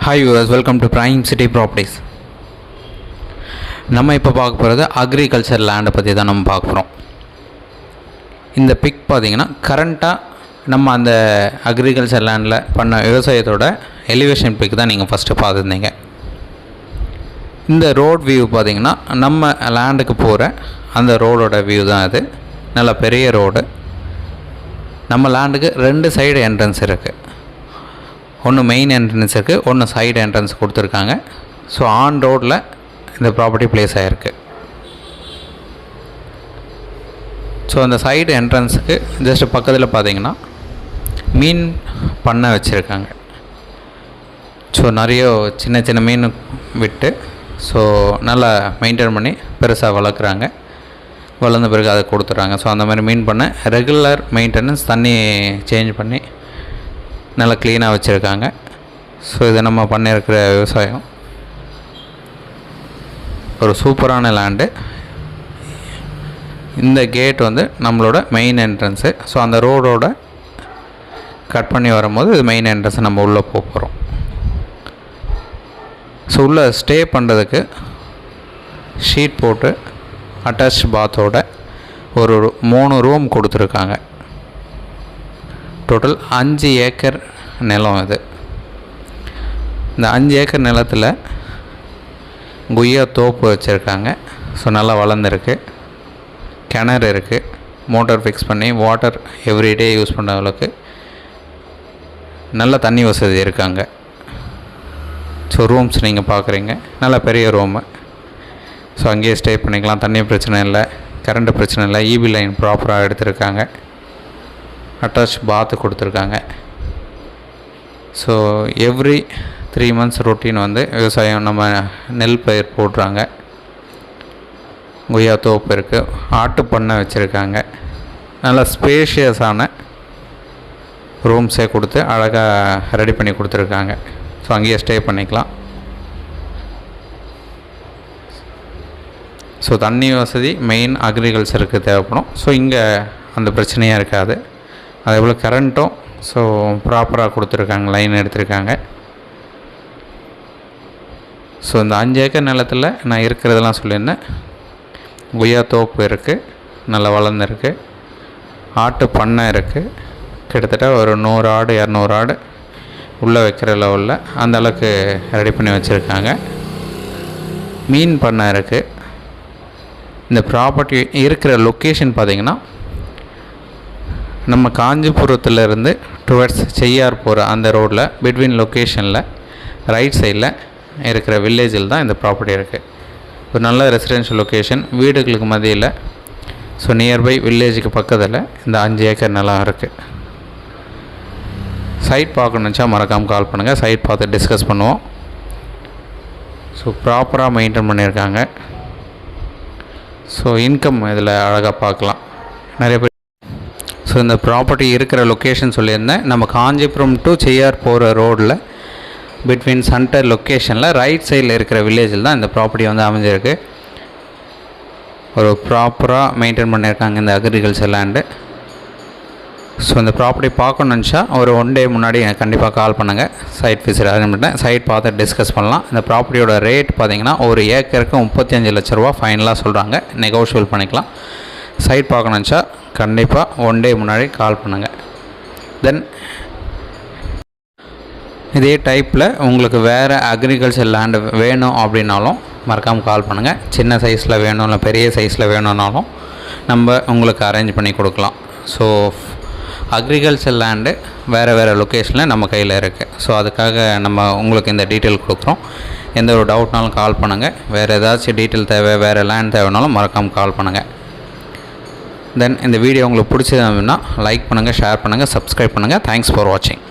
Hi viewers, welcome to Prime City Properties. நம்ம இப்போ பார்க்க போகிறது அக்ரிகல்ச்சர் லேண்டை பற்றி தான் நம்ம பார்க்க போகிறோம். இந்த பிக் பார்த்திங்கன்னா கரண்ட்டாக நம்ம அந்த அக்ரிகல்ச்சர் லேண்டில் பண்ண விவசாயத்தோட எலிவேஷன் பிக் தான் நீங்கள் ஃபஸ்ட்டு பார்த்துருந்தீங்க. இந்த ரோட் வியூ பார்த்திங்கன்னா நம்ம லேண்டுக்கு போகிற அந்த ரோடோட வியூ தான் அது. நல்ல பெரிய ரோடு. நம்ம லேண்டுக்கு 2 சைடு என்ட்ரன்ஸ் இருக்குது. ஒன்று மெயின் என்ட்ரன்ஸ் இருக்குது, ஒன்று சைடு என்ட்ரன்ஸ் கொடுத்துருக்காங்க. ஸோ ஆன் ரோடில் இந்த ப்ராப்பர்ட்டி ப்ளேஸ் ஆகிருக்கு. ஸோ அந்த சைடு என்ட்ரன்ஸுக்கு ஜஸ்ட் பக்கத்தில் பார்த்தீங்கன்னா மீன் பண்ணை வச்சுருக்காங்க. ஸோ நிறைய சின்ன சின்ன மீன் விட்டு ஸோ நல்லா மெயின்டைன் பண்ணி பெருசாக வளர்க்குறாங்க. வளர்ந்த பிறகு அதை கொடுத்துட்றாங்க. ஸோ அந்த மாதிரி மீன் பண்ண ரெகுலர் மெயின்டெனன்ஸ், தண்ணி சேஞ்ச் பண்ணி நல்லா க்ளீனாக வச்சுருக்காங்க. ஸோ இதை நம்ம பண்ணியிருக்கிற விவசாயம் ஒரு சூப்பரான லேண்டு. இந்த கேட் வந்து நம்மளோட மெயின் என்ட்ரன்ஸு. ஸோ அந்த ரோடோட கட் பண்ணி வரும்போது இது மெயின் என்ட்ரன்ஸை நம்ம உள்ளே போகிறோம். ஸோ உள்ளே ஸ்டே பண்ணுறதுக்கு ஷீட் போட்டு அட்டாச் பாத்தோட ஒரு 3 ரூம் கொடுத்துருக்காங்க. டோட்டல் 5 ஏக்கர் நிலம் இது. இந்த 5 ஏக்கர் நிலத்தில் குய்யா தோப்பு வச்சுருக்காங்க. ஸோ நல்லா வளர்ந்துருக்கு. கிணறு இருக்குது. மோட்டார் ஃபிக்ஸ் பண்ணி வாட்டர் எவ்ரிடே யூஸ் பண்ணுற அளவுக்கு நல்ல தண்ணி வசதி இருக்காங்க. ஸோ ரூம்ஸ் நீங்கள் பார்க்குறீங்க, நல்ல பெரிய ரூமு. ஸோ அங்கேயே ஸ்டே பண்ணிக்கலாம். தண்ணி பிரச்சனை இல்லை, கரண்ட்டு பிரச்சனை இல்லை. ஈபி லைன் ப்ராப்பராக எடுத்திருக்காங்க. அட்டாச் பாத்து கொடுத்துருக்காங்க. ஸோ எவ்ரி 3 months ரொட்டீன் வந்து விவசாயம் நம்ம நெல் பயிர் போடுறாங்க. கொய்யா தோப்பு இருக்குது. ஆட்டு பண்ணை வச்சுருக்காங்க. நல்லா ஸ்பேஷியஸான ரூம்ஸே கொடுத்து அழகாக ரெடி பண்ணி கொடுத்துருக்காங்க. ஸோ அங்கேயே ஸ்டே பண்ணிக்கலாம். ஸோ தண்ணி வசதி மெயின் அக்ரிகல்ச்சருக்கு தேவைப்படும். ஸோ இங்கே அந்த பிரச்சனையாக இருக்காது. அதே போல் கரண்ட்டும் ஸோ ப்ராப்பராக கொடுத்துருக்காங்க, லைன் எடுத்திருக்காங்க. ஸோ இந்த 5 ஏக்கர் நிலத்தில் நான் இருக்கிறதெல்லாம் சொல்லியிருந்தேன். கொய்யா தோப்பு இருக்குது, நல்லா வளர்ந்துருக்கு. ஆட்டு பண்ணை இருக்குது. கிட்டத்தட்ட ஒரு 100 ஆடு 200 ஆடு உள்ளே வைக்கிற லெவலில் அந்த அளவுக்கு ரெடி பண்ணி வச்சுருக்காங்க. மீன் பண்ணை இருக்குது. இந்த ப்ராப்பர்ட்டி இருக்கிற லொக்கேஷன் பார்த்திங்கன்னா நம்ம காஞ்சிபுரத்துலேருந்து டுவர்ட்ஸ் செய்யார் போகிற அந்த ரோட்டில் பிட்வீன் லொக்கேஷனில் ரைட் சைடில் இருக்கிற வில்லேஜில் தான் இந்த ப்ராப்பர்ட்டி இருக்குது. ஒரு நல்ல ரெசிடென்ஷியல் லொக்கேஷன், வீடுகளுக்கு மத்தியில். ஸோ நியர்பை வில்லேஜுக்கு பக்கத்தில் இந்த 5 ஏக்கர் நிலம் இருக்குது. சைட் பார்க்கணுச்சா மறக்காமல் கால் பண்ணுங்கள். சைட் பார்த்து டிஸ்கஸ் பண்ணுவோம். ஸோ ப்ராப்பராக மெயின்டைன் பண்ணியிருக்காங்க. ஸோ இன்கம் இதில் அழகாக பார்க்கலாம். நிறைய பேர் ஸோ இந்த ப்ராப்பர்ட்டி இருக்கிற லொக்கேஷன் சொல்லியிருந்தேன். நம்ம காஞ்சிபுரம் டு செய்யார் போகிற ரோடில் பிட்வீன் சென்டர் லொக்கேஷனில் ரைட் சைடில் இருக்கிற வில்லேஜில் தான் இந்த ப்ராப்பர்ட்டி வந்து அமைஞ்சிருக்கு. ஒரு ப்ராப்பராக மெயின்டைன் பண்ணியிருக்காங்க இந்த அக்ரிகல்ச்சர் லேண்டு. ஸோ இந்த ப்ராப்பர்ட்டி பார்க்கணுன்னு நினச்சா ஒரு 1 day முன்னாடி எனக்கு கண்டிப்பாக கால் பண்ணுங்கள். சைட் விசிட் அரேஞ்ச் பண்ணிட்டேன். சைட் பார்த்து டிஸ்கஸ் பண்ணலாம். இந்த ப்ராப்பர்ட்டியோட ரேட் பார்த்திங்கன்னா ஒரு ஏக்கருக்கு 35 லட்ச ரூபா ஃபைனலாக சொல்கிறாங்க. நெகோஷியபிள் பண்ணிக்கலாம். சைட் பார்க்கணுன்னு நினச்சா கண்டிப்பாக 1 day முன்னாடி கால் பண்ணுங்கள். தென் இதே டைப்பில் உங்களுக்கு வேறு அக்ரிகல்ச்சர் லேண்டு வேணும் அப்படின்னாலும் மறக்காமல் கால் பண்ணுங்கள். சின்ன சைஸில் வேணும் இல்லை பெரிய சைஸில் வேணும்னாலும் நம்ம உங்களுக்கு அரேஞ்ச் பண்ணி கொடுக்கலாம். ஸோ அக்ரிகல்ச்சர் லேண்டு வேறு லொக்கேஷனில் நம்ம கையில் இருக்குது. ஸோ அதுக்காக நம்ம உங்களுக்கு இந்த டீட்டெயில் கொடுக்குறோம். எந்த ஒரு டவுட்னாலும் கால் பண்ணுங்கள். வேறு ஏதாச்சும் டீட்டெயில் தேவை, வேறு லேண்ட் தேவைனாலும் மறக்காமல் கால் பண்ணுங்கள். தென் இந்த வீடியோ உங்களுக்கு பிடிச்சது அப்படின்னா லைக் பண்ணுங்கள், ஷேர் பண்ணுங்கள், சப்ஸ்கிரைப் பண்ணுங்கள். தேங்க்ஸ் ஃபார் வாட்சிங்.